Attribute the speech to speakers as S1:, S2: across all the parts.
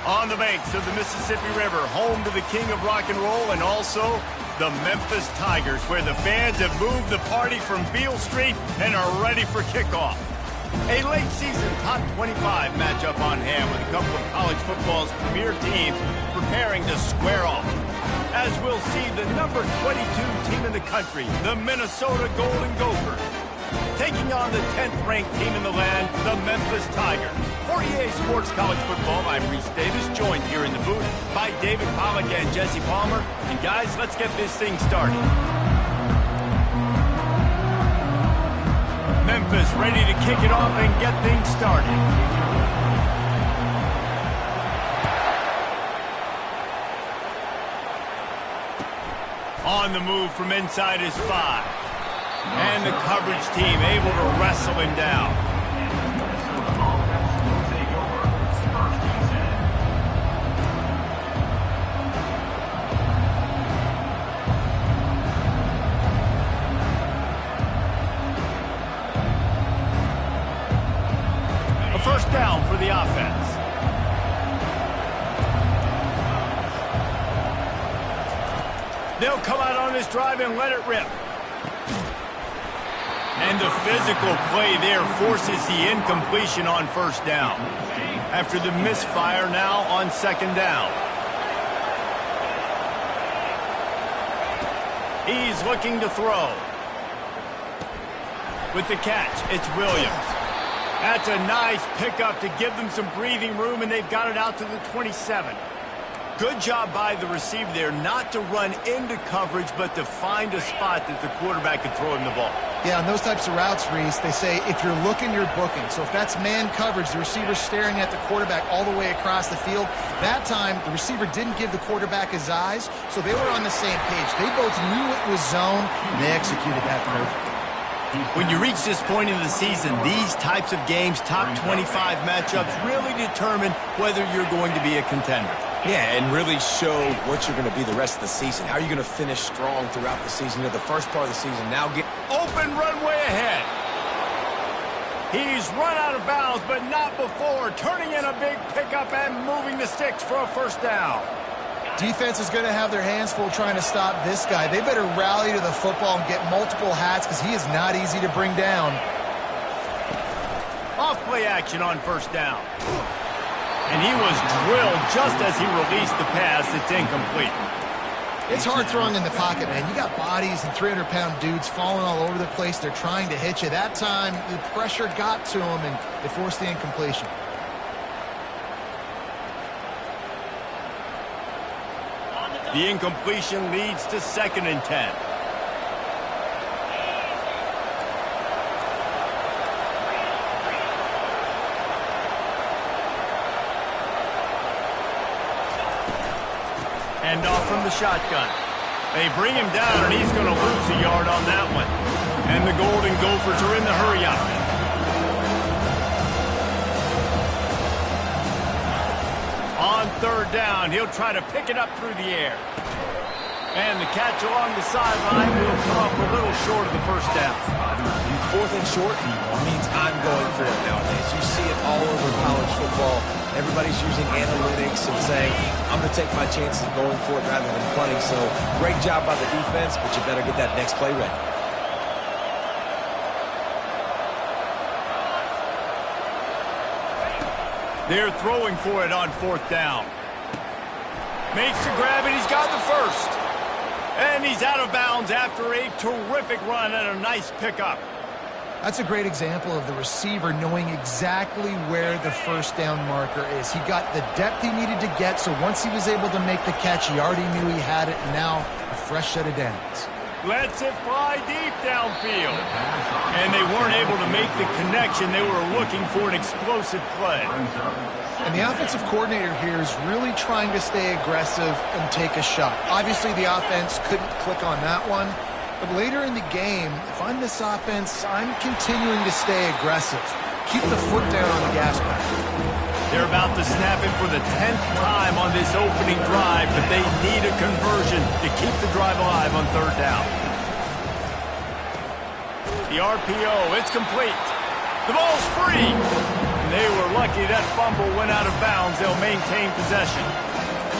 S1: On the banks of the Mississippi River, home to the king of rock and roll and also the Memphis Tigers, where the fans have moved the party from Beale Street and are ready for kickoff. A late-season top 25 matchup on hand with a couple of college football's premier teams preparing to square off. As we'll see the number 22 team in the country, the Minnesota Golden Gophers, taking on the 10th-ranked team in the land, the Memphis Tigers. For EA Sports College Football, I'm Reese Davis, joined here in the booth by David Pollack and Jesse Palmer. And guys, let's get this thing started. Memphis ready to kick it off and get things started. On the move from inside his 5. And the coverage team able to wrestle him down. A first down for the offense. They'll come out on this drive and let it rip. And the physical play there forces the incompletion on first down. After the misfire, now on second down. He's looking to throw. With the catch, it's Williams. That's a nice pickup to give them some breathing room, and they've got it out to the 27. Good job by the receiver there not to run into coverage, but to find a spot that the quarterback can throw him the ball.
S2: Yeah, on those types of routes, Reese, they say if you're looking, you're booking. So if that's man coverage, the receiver's staring at the quarterback all the way across the field. That time, the receiver didn't give the quarterback his eyes, so they were on the same page. They both knew it was zone, and they executed that perfectly.
S1: When you reach this point in the season, these types of games, top 25 matchups, really determine whether you're going to be a contender.
S3: Yeah, and really show what you're going to be the rest of the season. How are you going to finish strong throughout the season? You know, the first part of the season, now get
S1: open runway ahead. He's run out of bounds, but not before. Turning in a big pickup and moving the sticks for a first down.
S2: Defense is going to have their hands full trying to stop this guy. They better rally to the football and get multiple hats because he is not easy to bring down.
S1: Off play action on first down. And he was drilled just as he released the pass. It's incomplete.
S2: It's hard throwing in the pocket, man. You got bodies and 300-pound dudes falling all over the place. They're trying to hit you. That time, the pressure got to him, and they forced the incompletion.
S1: The incompletion leads to 2nd and 10. Hand off from the shotgun. They bring him down, and he's going to lose a yard on that one. And the Golden Gophers are in the hurry-up. On third down, he'll try to pick it up through the air. And the catch along the sideline will come up a little short of the first down.
S3: 4th and short means I'm going for it nowadays. You see it all over college football. Everybody's using analytics and saying, I'm going to take my chances of going for it rather than punting. So great job by the defense, but you better get that next play ready.
S1: They're throwing for it on 4th down. Makes the grab, and he's got the first. And he's out of bounds after a terrific run and a nice pickup.
S2: That's a great example of the receiver knowing exactly where the first down marker is. He got the depth he needed to get, so once he was able to make the catch, he already knew he had it, and now a fresh set of downs.
S1: Lets it fly deep downfield. And they weren't able to make the connection. They were looking for an explosive play.
S2: And the offensive coordinator here is really trying to stay aggressive and take a shot. Obviously, the offense couldn't click on that one. But later in the game, if I'm this offense, I'm continuing to stay aggressive. Keep the foot down on the gas pedal.
S1: They're about to snap it for the 10th time on this opening drive, but they need a conversion to keep the drive alive on third down. The RPO, it's complete. The ball's free. And they were lucky that fumble went out of bounds. They'll maintain possession.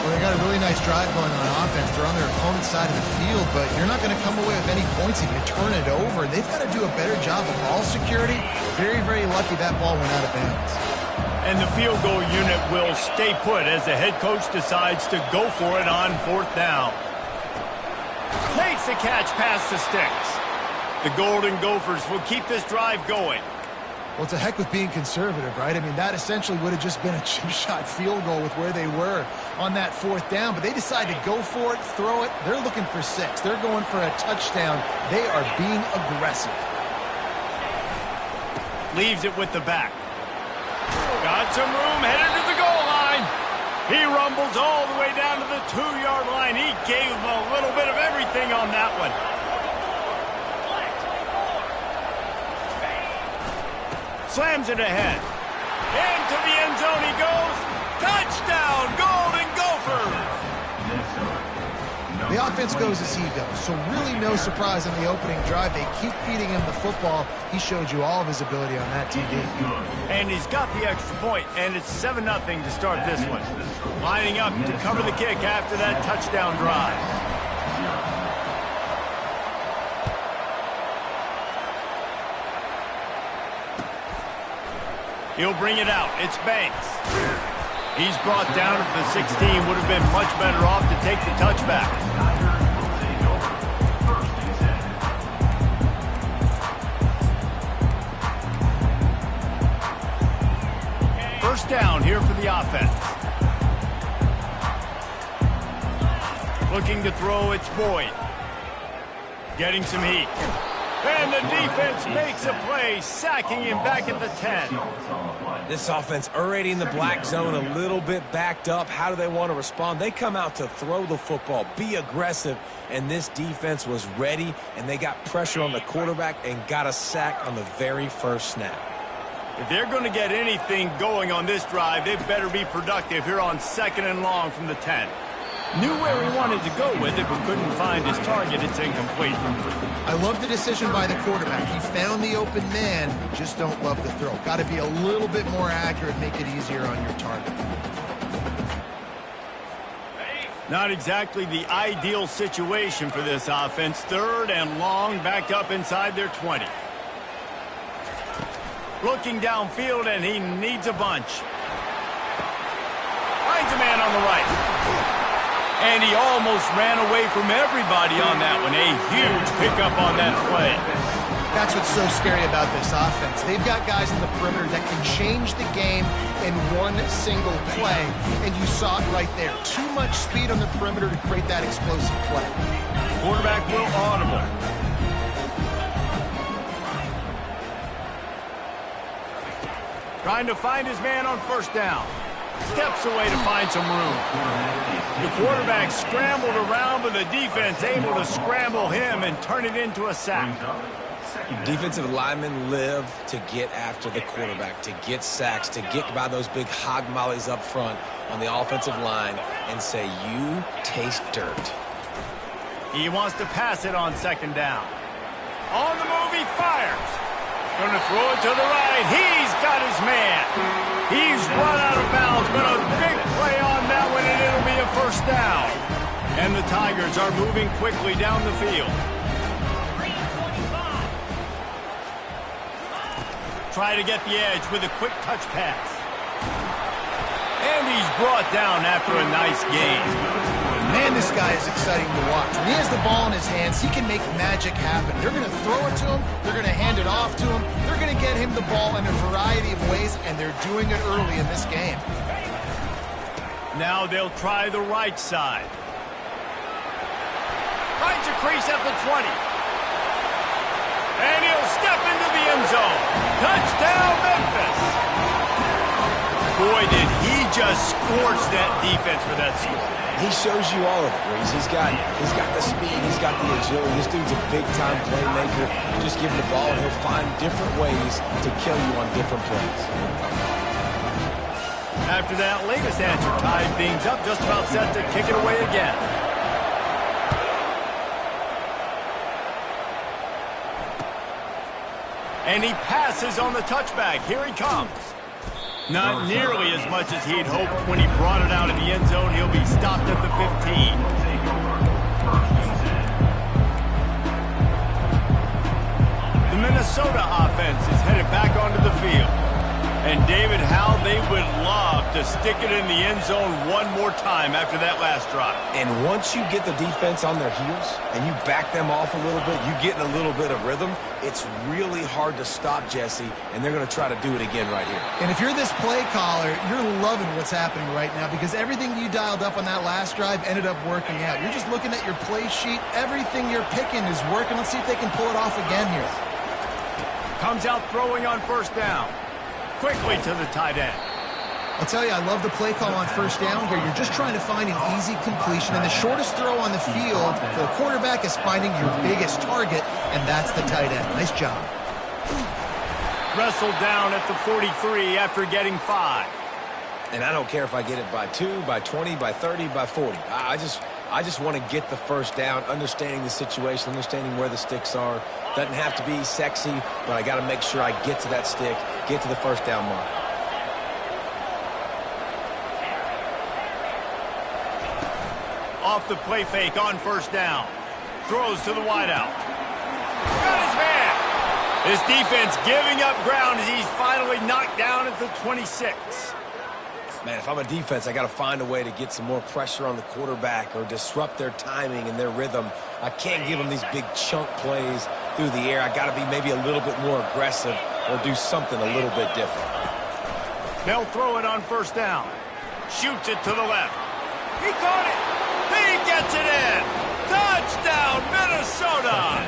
S2: Well, they got a really nice drive going on offense. They're on their opponent's side of the field, but you're not going to come away with any points if you turn it over. They've got to do a better job of ball security. Very, very lucky that ball went out of bounds.
S1: And the field goal unit will stay put as the head coach decides to go for it on 4th down. Makes the catch past the sticks. The Golden Gophers will keep this drive going.
S2: Well, it's a heck with being conservative, right? I mean, that essentially would have just been a chip shot field goal with where they were on that 4th down. But they decide to go for it, throw it. They're looking for 6. They're going for a touchdown. They are being aggressive.
S1: Leaves it with the back. Got some room, headed to the goal line. He rumbles all the way down to the 2-yard line. He gave them a little bit of everything on that one. Slams it ahead. Into the end zone he goes. Touchdown, Golden Gophers!
S2: The offense goes as he goes, so really no surprise on the opening drive. They keep feeding him the football. He showed you all of his ability on that TD.
S1: And he's got the extra point, and it's 7-0 to start this one. Lining up to cover the kick after that touchdown drive. He'll bring it out. It's Banks. He's brought down at the 16. Would have been much better off to take the touchback. First down here for the offense. Looking to throw, it's Boyd. Getting some heat. And the defense makes a play, sacking him back at the 10.
S3: This offense already in the black zone, a little bit backed up. How do they want to respond? They come out to throw the football, be aggressive, and this defense was ready, and they got pressure on the quarterback and got a sack on the very first snap.
S1: If they're going to get anything going on this drive, they better be productive here on 2nd and long from the 10. Knew where he wanted to go with it, but couldn't find his target. It's incomplete.
S2: I love the decision by the quarterback. He found the open man, just don't love the throw. Got to be a little bit more accurate, make it easier on your target.
S1: Not exactly the ideal situation for this offense. 3rd and long, backed up inside their 20. Looking downfield, and he needs a bunch. Finds a man on the right. And he almost ran away from everybody on that one. A huge pickup on that play.
S2: That's what's so scary about this offense. They've got guys in the perimeter that can change the game in one single play. And you saw it right there. Too much speed on the perimeter to create that explosive play.
S1: Quarterback will audible. Trying to find his man on 1st down. Steps away to find some room. The quarterback scrambled around, but the defense able to scramble him and turn it into a sack.
S3: Defensive linemen live to get after the quarterback, to get sacks, to get by those big hog mollies up front on the offensive line and say, you taste dirt.
S1: He wants to pass it on 2nd down. On the move, he fires. Going to throw it to the right. He's got his man. He's run out of bounds, but a big play on that one, and it'll be a 1st down. And the Tigers are moving quickly down the field. Try to get the edge with a quick touch pass. And he's brought down after a nice gain.
S2: Man, this guy is exciting to watch. When he has the ball in his hands, he can make magic happen. They're going to throw it to him. They're going to hand it off to him. They're going to get him the ball in a variety of ways, and they're doing it early in this game.
S1: Now they'll try the right side. Finds a crease at the 20. And he'll step into the end zone. Touchdown, Memphis. Boy, did he just scorch that defense for that score.
S3: He shows you all of it, Reese. He's got the speed, he's got the agility. This dude's a big-time playmaker. Just give him the ball, and he'll find different ways to kill you on different plays.
S1: After that latest answer tied things up, just about set to kick it away again. And he passes on the touchback. Here he comes. Not nearly as much as he'd hoped when he brought it out of the end zone. He'll be stopped at the 15. The Minnesota offense is headed back onto the field. And David, how they would love to stick it in the end zone one more time after that last drive.
S3: And once you get the defense on their heels and you back them off a little bit, you get in a little bit of rhythm, it's really hard to stop, Jesse, and they're going to try to do it again right here.
S2: And if you're this play caller, you're loving what's happening right now because everything you dialed up on that last drive ended up working out. You're just looking at your play sheet. Everything you're picking is working. Let's see if they can pull it off again here.
S1: Comes out throwing on first down. Quickly to the tight end.
S2: I'll tell you, I love the play call on first down here. You're just trying to find an easy completion, and the shortest throw on the field for the quarterback is finding your biggest target, and that's the tight end. Nice job.
S1: Wrestled down at the 43 after getting 5.
S3: And I don't care if I get it by 2, by 20, by 30, by 40. I just want to get the first down, understanding the situation, understanding where the sticks are. Doesn't have to be sexy, but I got to make sure I get to that stick, get to the first down mark.
S1: Off the play fake on first down. Throws to the wideout. Got his hand. This defense giving up ground as he's finally knocked down at the 26.
S3: Man, if I'm a defense, I got to find a way to get some more pressure on the quarterback or disrupt their timing and their rhythm. I can't give them these big chunk plays through the air. I got to be maybe a little bit more aggressive or do something a little bit different.
S1: They'll throw it on first down. Shoots it to the left. He caught it. He gets it in. Touchdown, Minnesota.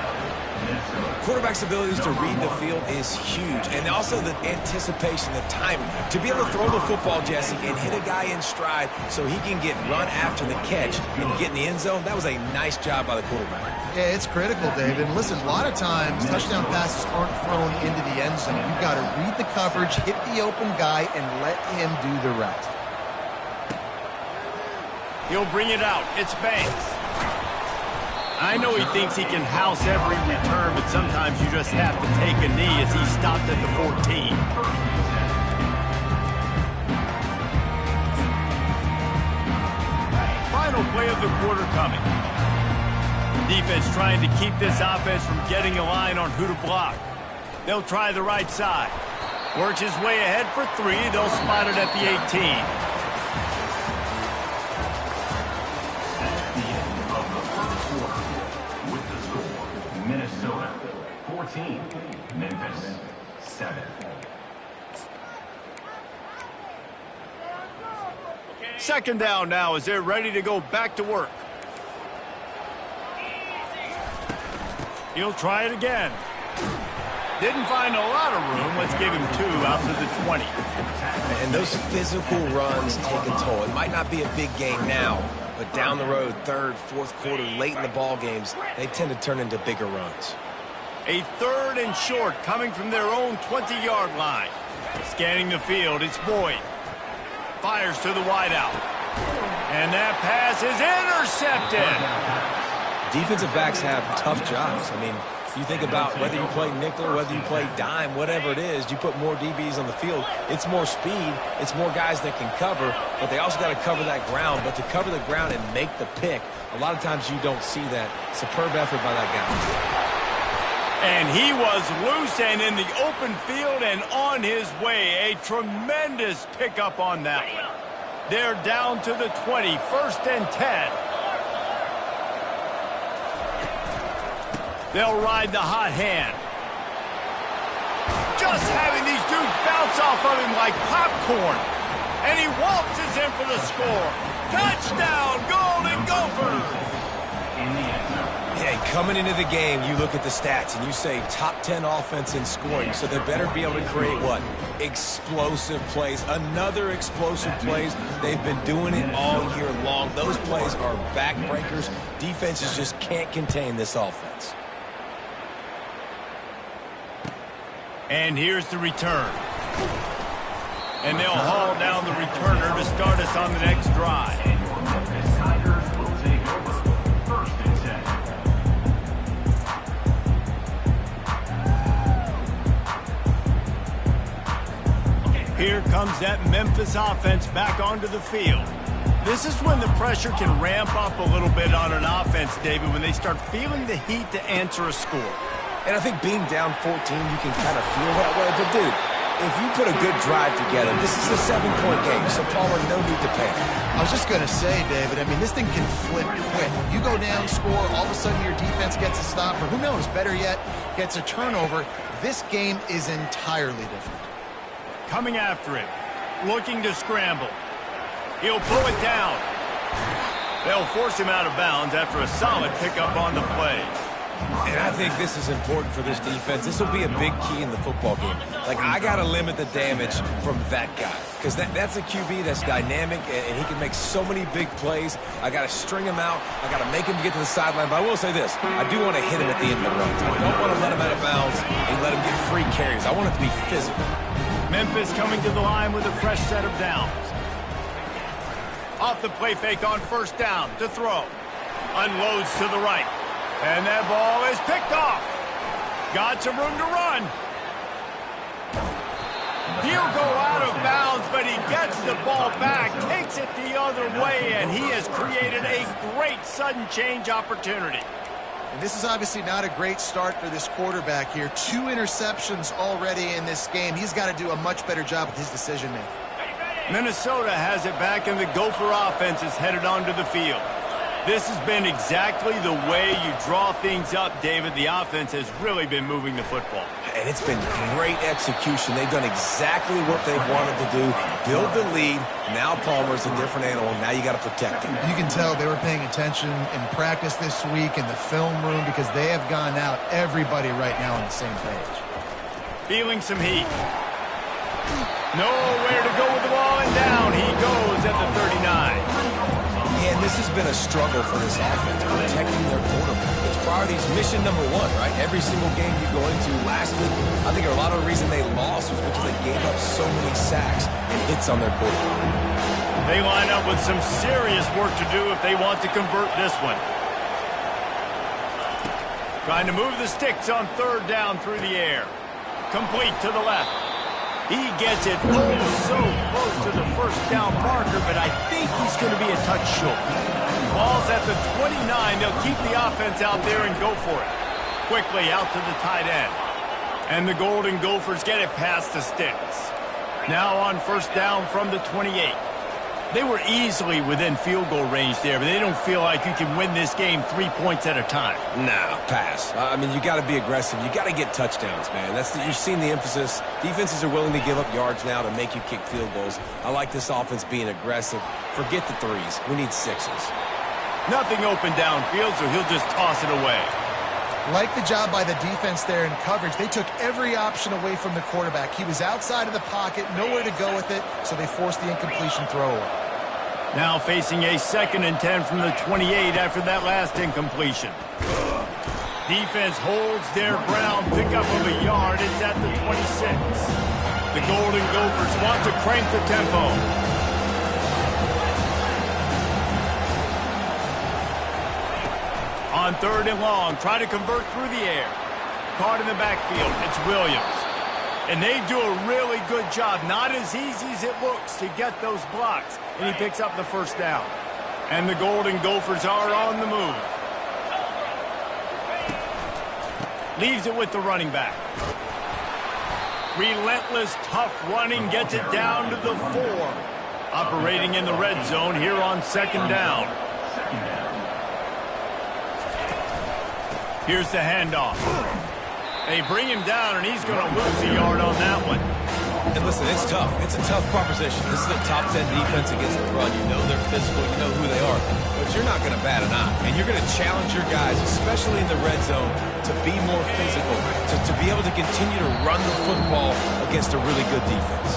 S3: Quarterback's abilities to read the field is huge, and also the anticipation, the timing. To be able to throw the football, Jesse, and hit a guy in stride so he can get run after the catch and get in the end zone, that was a nice job by the quarterback.
S2: Yeah, it's critical, David. And listen, a lot of times touchdown passes aren't thrown into the end zone. You've got to read the coverage, hit the open guy, and let him do the rest.
S1: He'll bring it out. It's Banks. I know he thinks he can house every return, but sometimes you just have to take a knee as he stopped at the 14. Final play of the quarter coming. Defense trying to keep this offense from getting a line on who to block. They'll try the right side. Works his way ahead for 3. They'll spot it at the 18.
S4: Minnesota 14, Memphis 7.
S1: Second down now as they're ready to go back to work. He'll try it again. Didn't find a lot of room. Let's give him 2 out to the 20.
S3: And those physical runs take a toll. It might not be a big game now, but down the road, third, fourth quarter, late in the ball games, they tend to turn into bigger runs.
S1: A 3rd and short coming from their own 20-yard line. Scanning the field, it's Boyd. Fires to the wideout. And that pass is intercepted.
S3: Defensive backs have tough jobs. I mean, you think about whether you play nickel, whether you play dime, whatever it is, you put more DBs on the field. It's more speed. It's more guys that can cover, but they also got to cover that ground. But to cover the ground and make the pick, a lot of times you don't see that. Superb effort by that guy.
S1: And he was loose and in the open field and on his way. A tremendous pickup on that one. They're down to the 20, 1st and 10. They'll ride the hot hand. Just having these dudes bounce off of him like popcorn. And he waltzes in for the score. Touchdown, Golden Gophers!
S3: Hey, coming into the game, you look at the stats and you say top 10 offense in scoring, so they better be able to create what? Explosive plays. Another explosive plays. They've been doing it all year long. Those plays are backbreakers. Defenses just can't contain this offense.
S1: And here's the return. And they'll haul down the returner to start us on the next drive.
S4: Tigers will take over 1st and 10.
S1: Here comes comes that Memphis offense back onto the field. This is when the pressure can ramp up a little bit on an offense, David, when they start feeling the heat to answer a score.
S3: And I think being down 14, you can kind of feel that way. But, dude, if you put a good drive together, this is a 7-point game, so Palmer, no need to panic.
S2: I was just going to say, David, I mean, this thing can flip quick. You go down, score, all of a sudden your defense gets a stop, or who knows, better yet, gets a turnover. This game is entirely different.
S1: Coming after him, looking to scramble. He'll pull it down. They'll force him out of bounds after a solid pickup on the play.
S3: And I think this is important for this defense. This will be a big key in the football game. Like, I got to limit the damage from that guy. Because that's a QB that's dynamic, and he can make so many big plays. I got to string him out. I got to make him get to the sideline. But I will say this. I do want to hit him at the end of the run. I don't want to let him out of bounds and let him get free carries. I want it to be physical.
S1: Memphis coming to the line with a fresh set of downs. Off the play fake on first down to throw. Unloads to the right. And that ball is picked off. Got some room to run. He'll go out of bounds, but he gets the ball back, takes it the other way, and he has created a great sudden change opportunity.
S2: And this is obviously not a great start for this quarterback here. 2 interceptions already in this game. He's got to do a much better job with his decision-making.
S1: Minnesota has it back, and the Gopher offense is headed onto the field. This has been exactly the way you draw things up, David. The offense has really been moving the football.
S3: And it's been great execution. They've done exactly what they've wanted to do. Build the lead. Now Palmer's a different animal. Now you got to protect him.
S2: You can tell they were paying attention in practice this week in the film room because they have gone out, everybody right now on the same page.
S1: Feeling some heat. Nowhere to go with the ball, and down he goes at the 39.
S3: And this has been a struggle for this offense, protecting their quarterback. It's priorities mission number 1, right? Every single game you go into last week, I think a lot of the reason they lost was because they gave up so many sacks and hits on their quarterback.
S1: They line up with some serious work to do if they want to convert this one. Trying to move the sticks on third down through the air. Complete to the left. He gets it so close to the first down marker, but I think he's going to be a touch short. Ball's at the 29. They'll keep the offense out there and go for it. Quickly out to the tight end. And the Golden Gophers get it past the sticks. Now on first down from the 28. They were easily within field goal range there, but they don't feel like you can win this game 3 points at a time.
S3: No, pass. I mean, you got to be aggressive. You got to get touchdowns, man. You've seen the emphasis. Defenses are willing to give up yards now to make you kick field goals. I like this offense being aggressive. Forget the 3s. We need 6s.
S1: Nothing open downfield, so he'll just toss it away.
S2: Like the job by the defense there in coverage. They took every option away from the quarterback. He was outside of the pocket, nowhere to go with it, so they forced the incompletion throw away.
S1: Now facing a 2nd and 10 from the 28 after that last incompletion. Defense holds their ground, pickup of a yard. It's at the 26. The Golden Gophers want to crank the tempo. On 3rd and long, try to convert through the air. Caught in the backfield, it's Williams. And they do a really good job. Not as easy as it looks to get those blocks. And he picks up the first down. And the Golden Gophers are on the move. Leaves it with the running back. Relentless, tough running, gets it down to the 4. Operating in the red zone here on 2nd down. Here's the handoff. They bring him down, and he's going to lose a yard on that one.
S3: And listen, it's tough. It's a tough proposition. This is a top 10 defense against the run. You know they're physical. You know who they are. But you're not going to bat an eye. And you're going to challenge your guys, especially in the red zone, to be more physical, to be able to continue to run the football against a really good defense.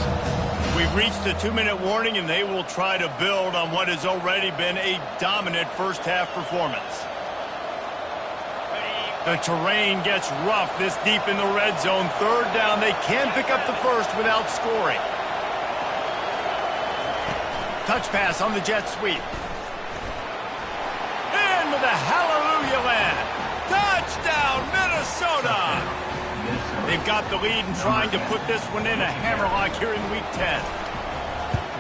S1: We've reached the 2-minute warning, and they will try to build on what has already been a dominant first-half performance. The terrain gets rough this deep in the red zone. 3rd down. They can pick up the first without scoring. Touch pass on the jet sweep. And with a hallelujah land. Touchdown, Minnesota! They've got the lead and trying to put this one in a hammerlock here in Week 10.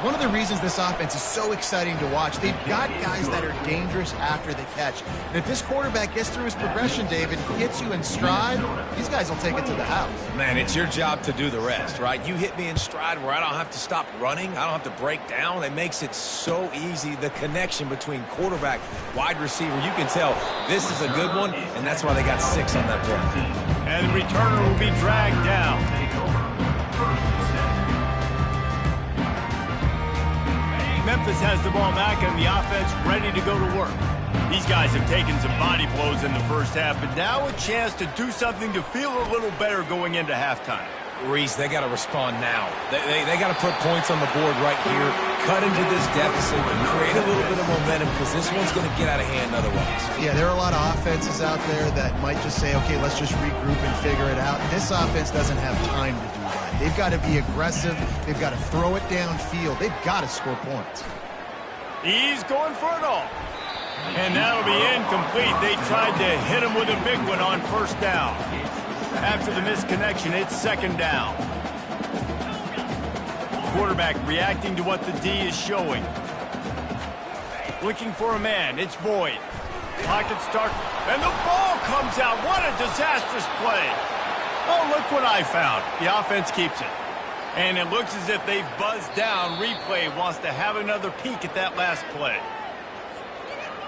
S2: one of the reasons this offense is so exciting to watch. They've got guys that are dangerous after the catch. And if this quarterback gets through his progression, David, hits you in stride, these guys will take it to the house.
S3: Man, it's your job to do the rest, right? You hit me in stride where I don't have to stop running. I don't have to break down. It makes it so easy. The connection between quarterback, wide receiver, you can tell this is a good one, and that's why they got 6 on that play.
S1: And the returner will be dragged down. Memphis has the ball back and the offense ready to go to work. These guys have taken some body blows in the first half, but now a chance to do something to feel a little better going into halftime.
S3: Reese, they got to respond now. They got to put points on the board right here, cut into this deficit, and create a little bit of momentum because this one's going to get out of hand otherwise.
S2: Yeah, there are a lot of offenses out there that might just say, okay, let's just regroup and figure it out. This offense doesn't have time to do that. They've got to be aggressive. They've got to throw it downfield. They've got to score points.
S1: He's going for it all. And that'll be incomplete. They tried to hit him with a big one on first down. After the misconnection, it's second down. Quarterback reacting to what the D is showing. Looking for a man. It's Boyd. Pocket start. And the ball comes out. What a disastrous play. Oh, look what I found. The offense keeps it. And it looks as if they've buzzed down. Replay wants to have another peek at that last play.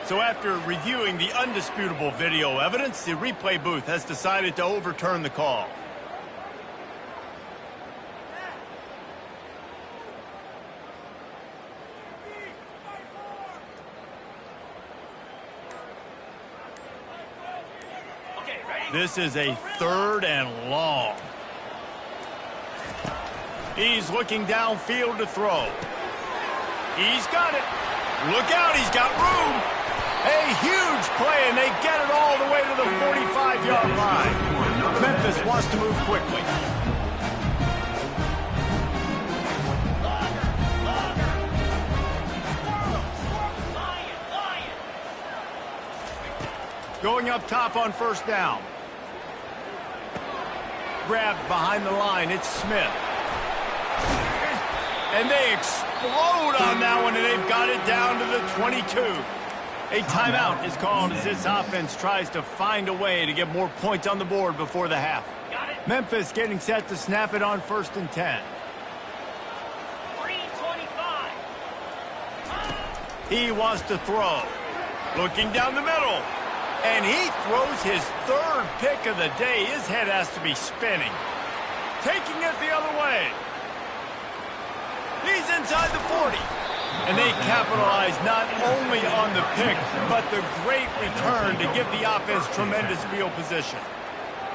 S1: So after reviewing the undisputable video evidence, the replay booth has decided to overturn the call. This is a 3rd and long. He's looking downfield to throw. He's got it. Look out, he's got room. A huge play, and they get it all the way to the 45-yard line. Memphis wants to move quickly. Going up top on first down. Grabbed behind the line, it's Smith. And they explode on that one, and they've got it down to the 22. A timeout is called as this offense tries to find a way to get more points on the board before the half. Memphis getting set to snap it on 1st and 10.
S5: 3:25.
S1: He wants to throw. Looking down the middle. And he throws his 3rd pick of the day. His head has to be spinning. Taking it the other way. He's inside the 40. And they capitalize not only on the pick, but the great return to give the offense tremendous field position.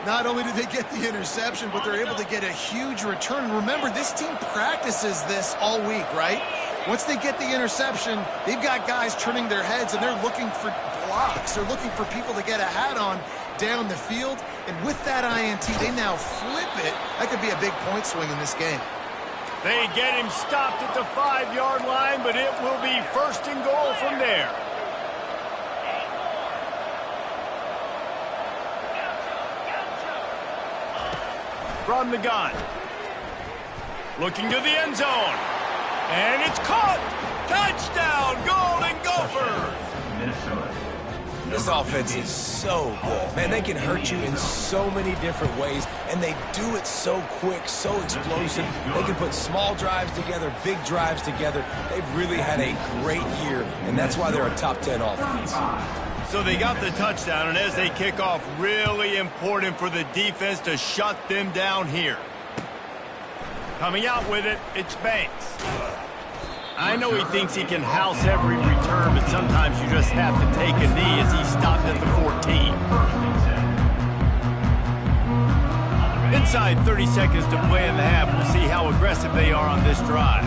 S2: Not only do they get the interception, but they're able to get a huge return. Remember, this team practices this all week, right? Once they get the interception, they've got guys turning their heads, and they're looking for blocks. They're looking for people to get a hat on down the field. And with that INT, they now flip it. That could be a big point swing in this game.
S1: They get him stopped at the 5-yard line, but it will be 1st and goal from there. From the gun. Looking to the end zone. And it's caught. Touchdown, Golden Gophers.
S4: Minnesota.
S3: This offense is so good. Man, they can hurt you in so many different ways, and they do it so quick, so explosive. They can put small drives together, big drives together. They've really had a great year, and that's why they're a top 10 offense.
S1: So they got the touchdown, and as they kick off, really important for the defense to shut them down here. Coming out with it, it's Banks. I know he thinks he can house every return, but sometimes you just have to take a knee as he stopped at the 14. Inside 30 seconds to play in the half. We'll see how aggressive they are on this drive.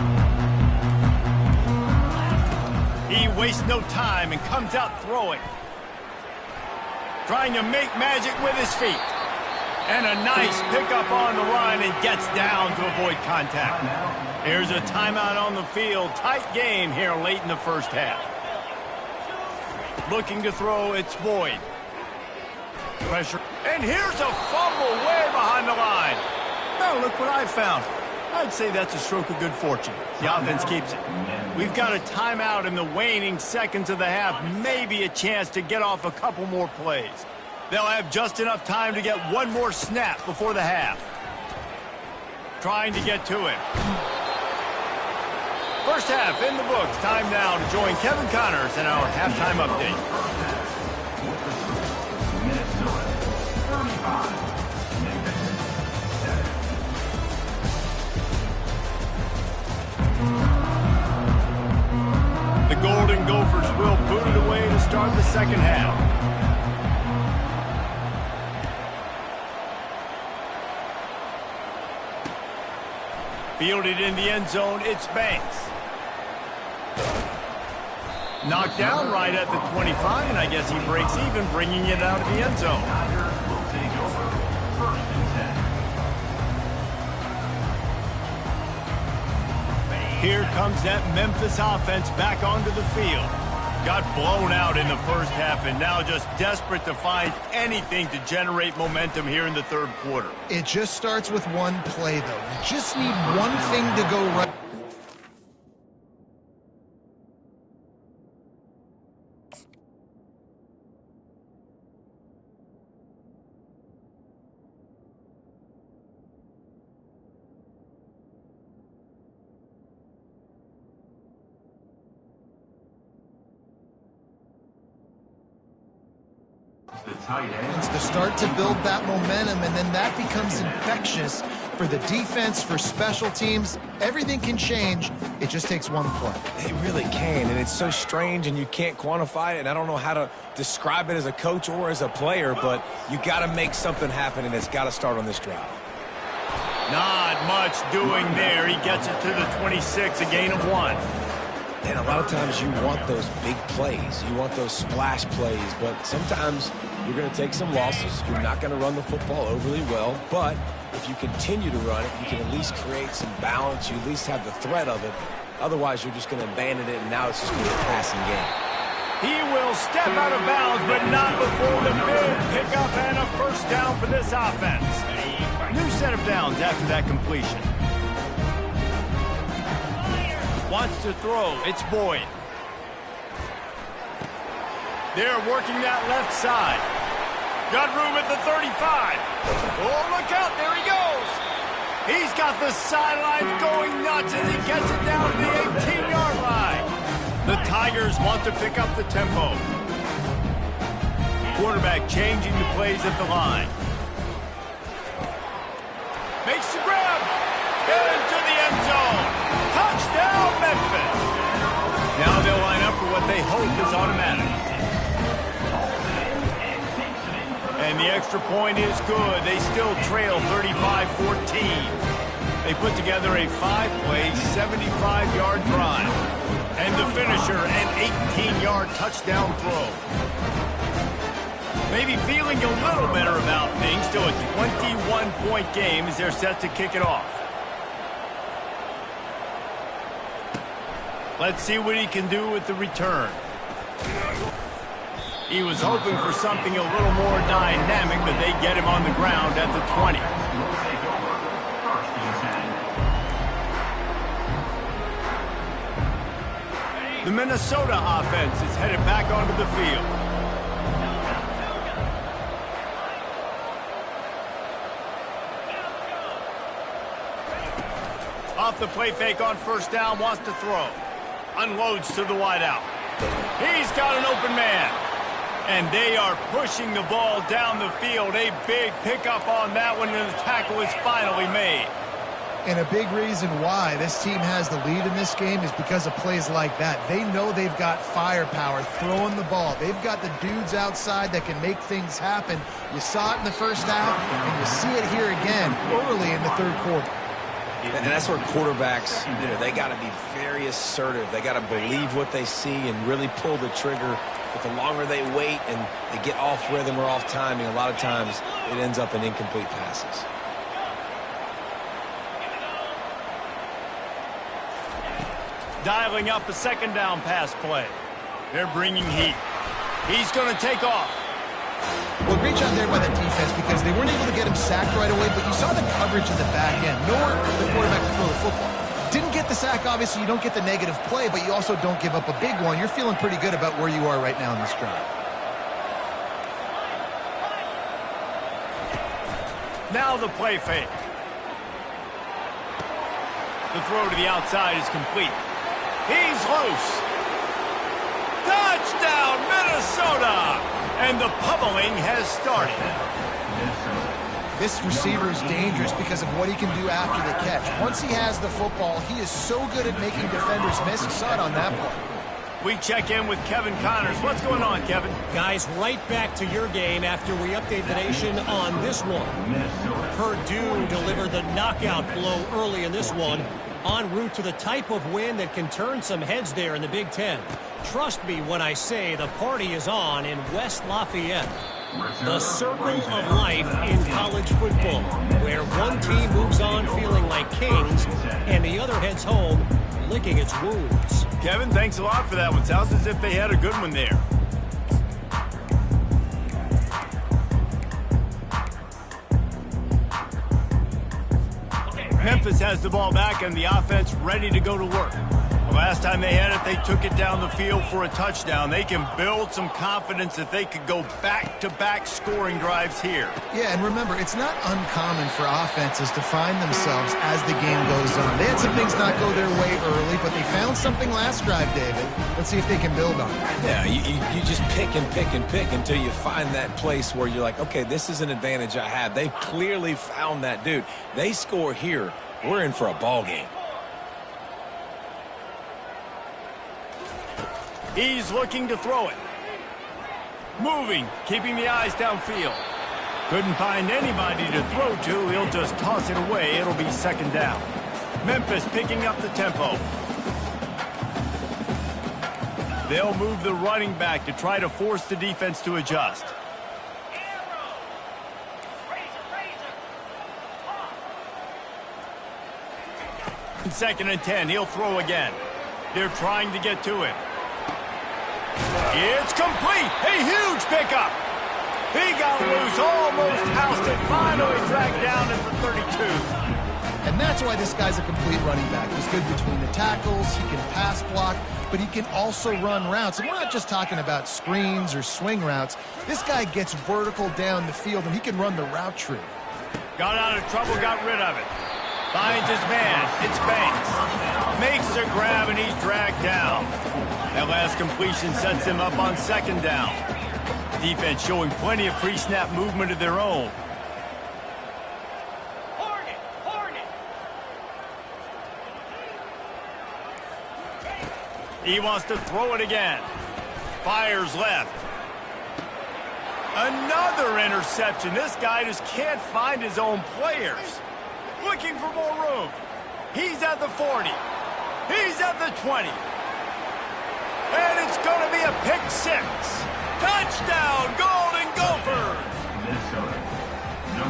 S1: He wastes no time and comes out throwing. Trying to make magic with his feet. And a nice pickup on the run and gets down to avoid contact. Here's a timeout on the field. Tight game here late in the first half. Looking to throw, it's Boyd. Pressure. And here's a fumble way behind the line. Now look what I found. I'd say that's a stroke of good fortune. The offense keeps it. We've got a timeout in the waning seconds of the half. Maybe a chance to get off a couple more plays. They'll have just enough time to get one more snap before the half. Trying to get to it. First half in the books. Time now to join Kevin Connors in our halftime update.
S4: Minnesota 35.
S1: The Golden Gophers will boot it away to start the second half. Fielded in the end zone, it's Banks. Knocked down right at the 25, and I guess he breaks even, bringing it out of the end zone.
S4: Tigers will take over. 1st and 10.
S1: Here comes that Memphis offense back onto the field. Got blown out in the first half and now just desperate to find anything to generate momentum here in the third quarter.
S2: It just starts with one play, though. You just need one thing to go right.
S4: The tight end.
S2: It's the start to build that momentum, and then that becomes infectious for the defense, for special teams. Everything can change. It just takes one play.
S3: It really can, and it's so strange, and you can't quantify it, and I don't know how to describe it as a coach or as a player, but you got to make something happen, and it's got to start on this drive.
S1: Not much doing there. He gets it to the 26, a gain of 1.
S3: And a lot of times you want those big plays. You want those splash plays, but sometimes you're going to take some losses. You're not going to run the football overly well, but if you continue to run it, you can at least create some balance. You at least have the threat of it. Otherwise, you're just going to abandon it, and now it's just going to be a passing game.
S1: He will step out of bounds, but not before the big pickup and a first down for this offense. New set of downs after that completion. Wants to throw. It's Boyd. They're working that left side. Got room at the 35. Oh, look out. There he goes. He's got the sideline going nuts as he gets it down to the 18-yard line. The Tigers want to pick up the tempo. Quarterback changing the plays at the line. Makes the grab. Get into the end zone. Touchdown, Memphis. Now they'll line up for what they hope is automatic. And the extra point is good. They still trail 35-14. They put together a 5-play, 75-yard drive. And the finisher, an 18-yard touchdown throw. Maybe feeling a little better about things. Still a 21-point game as they're set to kick it off. Let's see what he can do with the return. He was hoping for something a little more dynamic, but they get him on the ground at the 20. The Minnesota offense is headed back onto the field. Off the play fake on first down, wants to throw. Unloads to the wideout. He's got an open man. And they are pushing the ball down the field. A big pickup on that one, and the tackle is finally made.
S2: And a big reason why this team has the lead in this game is because of plays like that. They know they've got firepower throwing the ball. They've got the dudes outside that can make things happen. You saw it in the first half, and you see it here again early in the third quarter.
S3: And that's where quarterbacks, they got to be very assertive. They got to believe what they see and really pull the trigger. But the longer they wait and they get off rhythm or off timing, a lot of times it ends up in incomplete passes.
S1: Dialing up a second down pass play. They're bringing heat. He's going to take off.
S2: Well, great job there by the defense because they weren't able to get him sacked right away, but you saw the coverage in the back end. Nowhere for the quarterback to throw the football. Didn't get the sack, obviously. You don't get the negative play, but you also don't give up a big one. You're feeling pretty good about where you are right now in this drive.
S1: Now the play fake. The throw to the outside is complete. He's loose. Touchdown, Minnesota! And the pummeling has started.
S2: This receiver is dangerous because of what he can do after the catch. Once he has the football, he is so good at making defenders miss. You saw it on that play.
S1: We check in with Kevin Connors. What's going on, Kevin?
S5: Guys, right back to your game after we update the nation on this one. Purdue delivered the knockout blow early in this one, en route to the type of win that can turn some heads there in the Big Ten. Trust me when I say the party is on in West Lafayette. The circle of life in college football, where one team moves on feeling like kings and the other heads home licking its wounds.
S1: Kevin, thanks a lot for that one. Sounds as if they had a good one there. Memphis has the ball back and the offense ready to go to work. The last time they had it, they took it down the field for a touchdown. They can build some confidence that they could go back-to-back scoring drives here.
S2: Yeah, and remember, it's not uncommon for offenses to find themselves as the game goes on. They had some things not go their way early, but they found something last drive, David. Let's see if they can build on it.
S3: Yeah, you just pick and pick and pick until you find that place where you're like, okay, this is an advantage I have. They've clearly found that, dude. They score here, we're in for a ball game.
S1: He's looking to throw it. Moving, keeping the eyes downfield. Couldn't find anybody to throw to. He'll just toss it away. It'll be second down. Memphis picking up the tempo. They'll move the running back to try to force the defense to adjust. Second and 10, he'll throw again. They're trying to get to it. It's complete. A huge pickup. He got loose, almost housed it, finally dragged down at the 32.
S2: And that's why this guy's a complete running back. He's good between the tackles, he can pass block, but he can also run routes. And we're not just talking about screens or swing routes. This guy gets vertical down the field, and he can run the route tree.
S1: Got out of trouble, got rid of it. Finds his man. It's Banks. Makes a grab, and he's dragged down. That last completion sets him up on second down. Defense showing plenty of pre-snap movement of their own. He wants to throw it again. Fires left. Another interception. This guy just can't find his own players. Looking for more room. He's at the 40. He's at the 20. And it's going to be a pick six. Touchdown, Golden Gophers.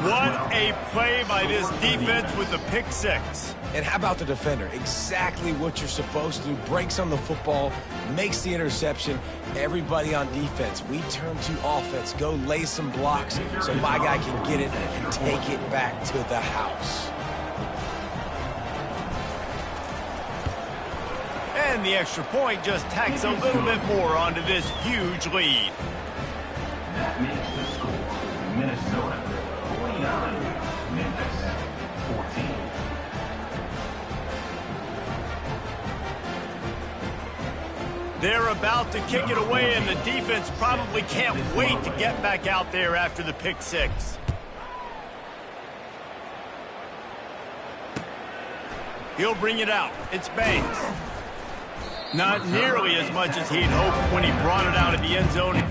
S1: What a play by this defense with the pick six.
S3: And how about the defender? Exactly what you're supposed to do. Breaks on the football, makes the interception. Everybody on defense, we turn to offense. Go lay some blocks so my guy can get it and take it back to the house.
S1: And the extra point just tacks a little bit more onto this huge lead.
S4: That makes the score Minnesota 49, Memphis 14.
S1: They're about to kick it away, and the defense probably can't wait to get back out there after the pick six. He'll bring it out. It's Banks. Not nearly as much as he'd hoped when he brought it out of the end zone.